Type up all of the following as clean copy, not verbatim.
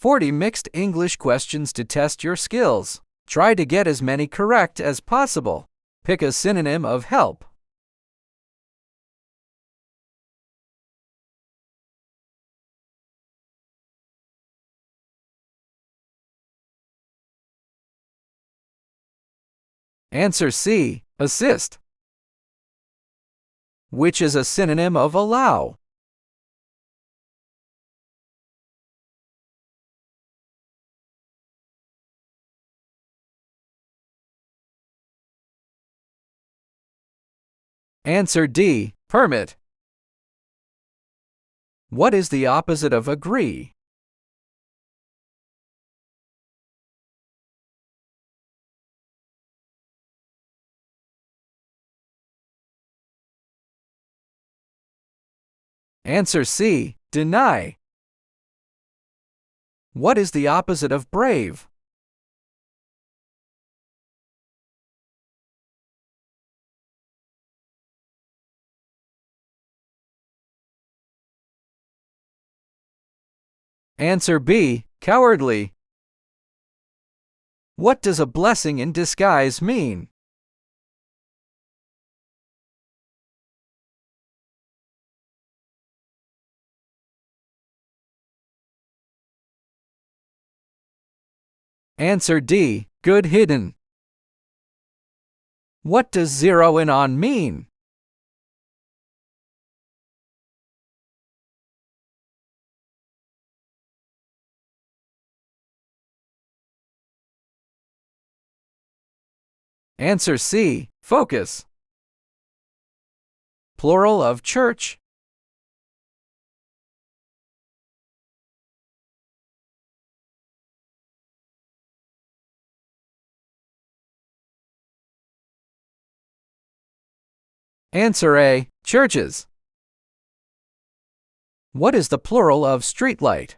40 mixed English questions to test your skills. Try to get as many correct as possible. Pick a synonym of help. Answer C. Assist. Which is a synonym of allow? Answer D. Permit. What is the opposite of agree? Answer C. Deny. What is the opposite of brave? Answer B. Cowardly. What does a blessing in disguise mean? Answer D. Good hidden. What does zero in on mean? Answer C. Focus. Plural of church. Answer A. Churches. What is the plural of streetlight?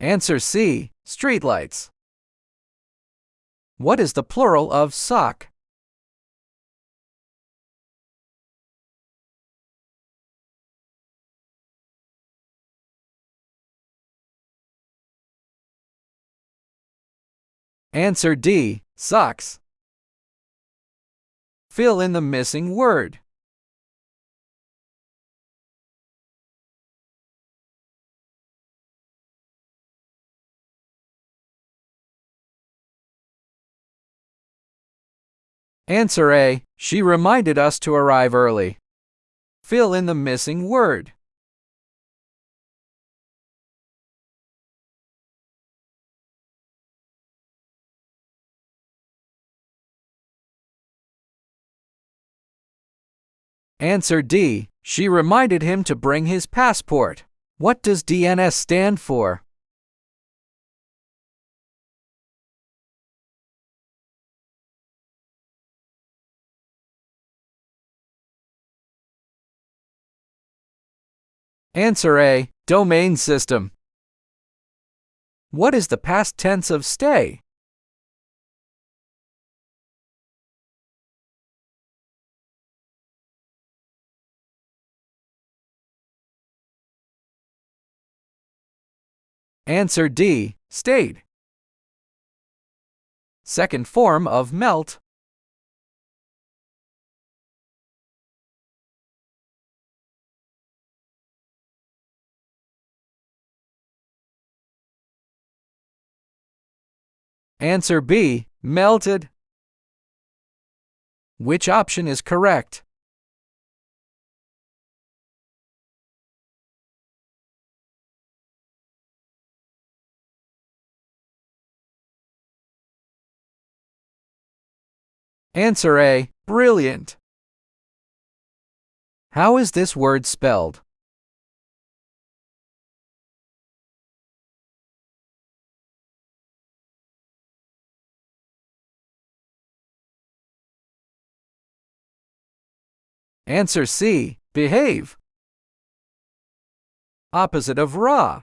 Answer C. Streetlights. What is the plural of sock? Answer D. Socks. Fill in the missing word. Answer A. She reminded us to arrive early. Fill in the missing word. Answer D. She reminded him to bring his passport. What does DNS stand for? Answer A. Domain system. What is the past tense of stay? Answer D. Stayed. Second form of melt. Answer B. Melted. Which option is correct? Answer A. Brilliant. How is this word spelled? Answer C. Behave. Opposite of raw.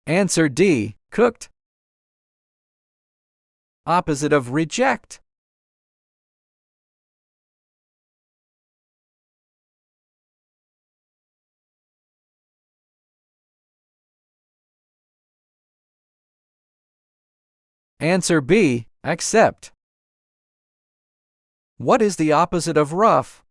Answer D. Cooked. Opposite of reject. Answer B. Accept. What is the opposite of rough?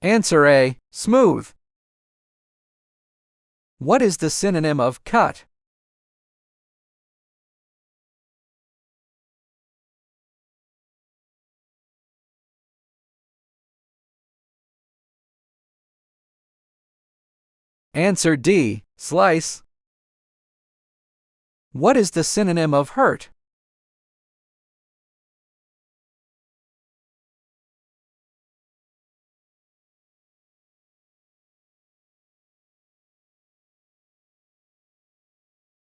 Answer A. Smooth. What is the synonym of cut? Answer D. Slice. What is the synonym of hurt?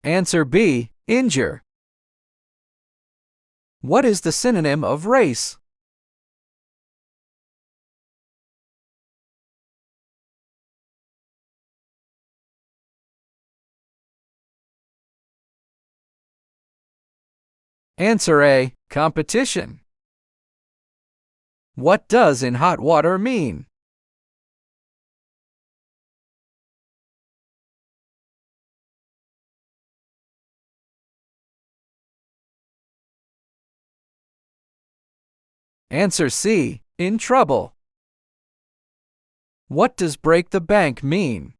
Answer B. Injure. What is the synonym of race? Answer A. Competition. What does in hot water mean? Answer C. In trouble. What does break the bank mean?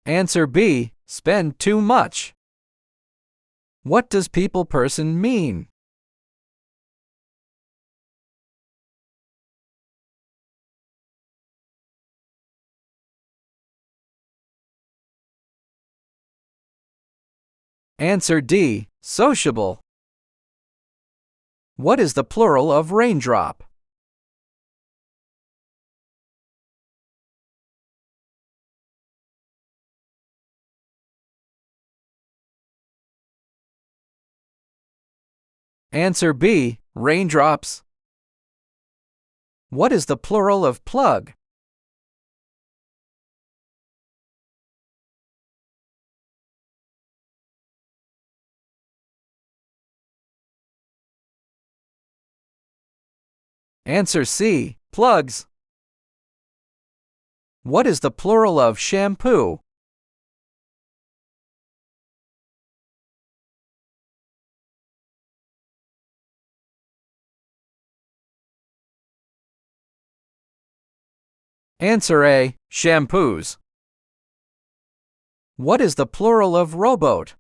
Answer B. Spend too much. What does people person mean? Answer D. Sociable. What is the plural of raindrop? Answer B. Raindrops. What is the plural of plug? Answer C. Plugs. What is the plural of shampoo? Answer A. Shampoos. What is the plural of rowboat?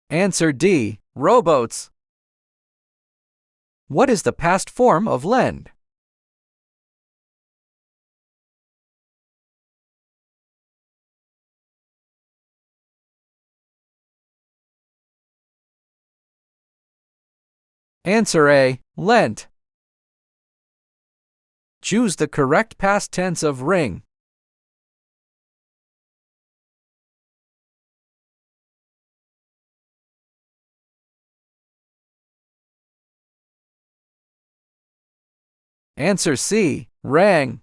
Answer D. Rowboats. What is the past form of lend? Answer A. Lent. Choose the correct past tense of ring. Answer C. Rang.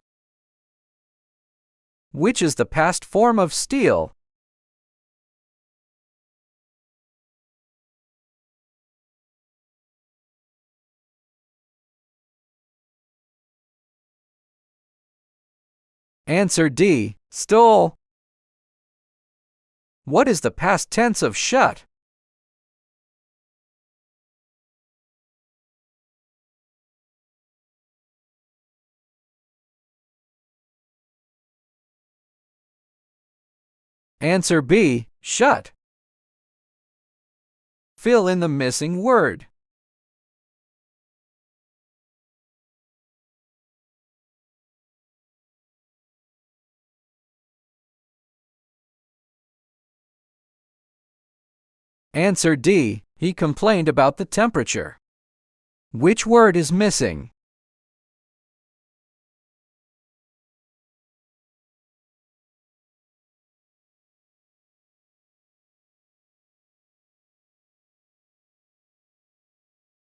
Which is the past form of steal? Answer D. Stole. What is the past tense of shut? Answer B. Shut. Fill in the missing word. Answer D. He complained about the temperature. Which word is missing?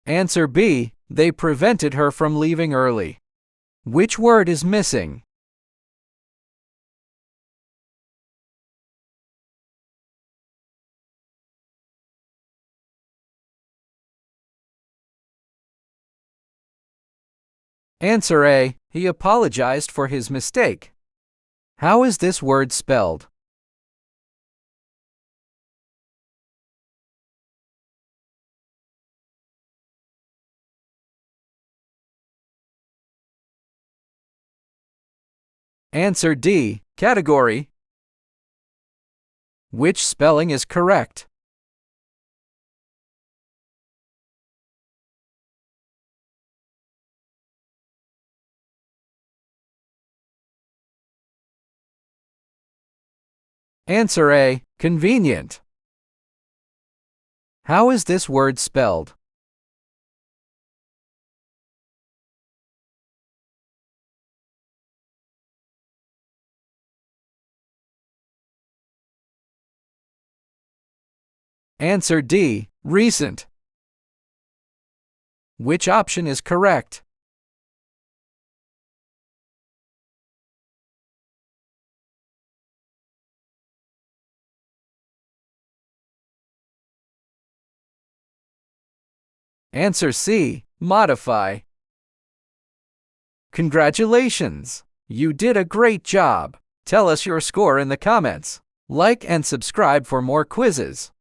Answer B. They prevented her from leaving early. Which word is missing? Answer A. He apologized for his mistake. How is this word spelled? Answer D. Category. Which spelling is correct? Answer A. Convenient. How is this word spelled? Answer D. Recent. Which option is correct? Answer C. Modify. Congratulations! You did a great job. Tell us your score in the comments. Like and subscribe for more quizzes.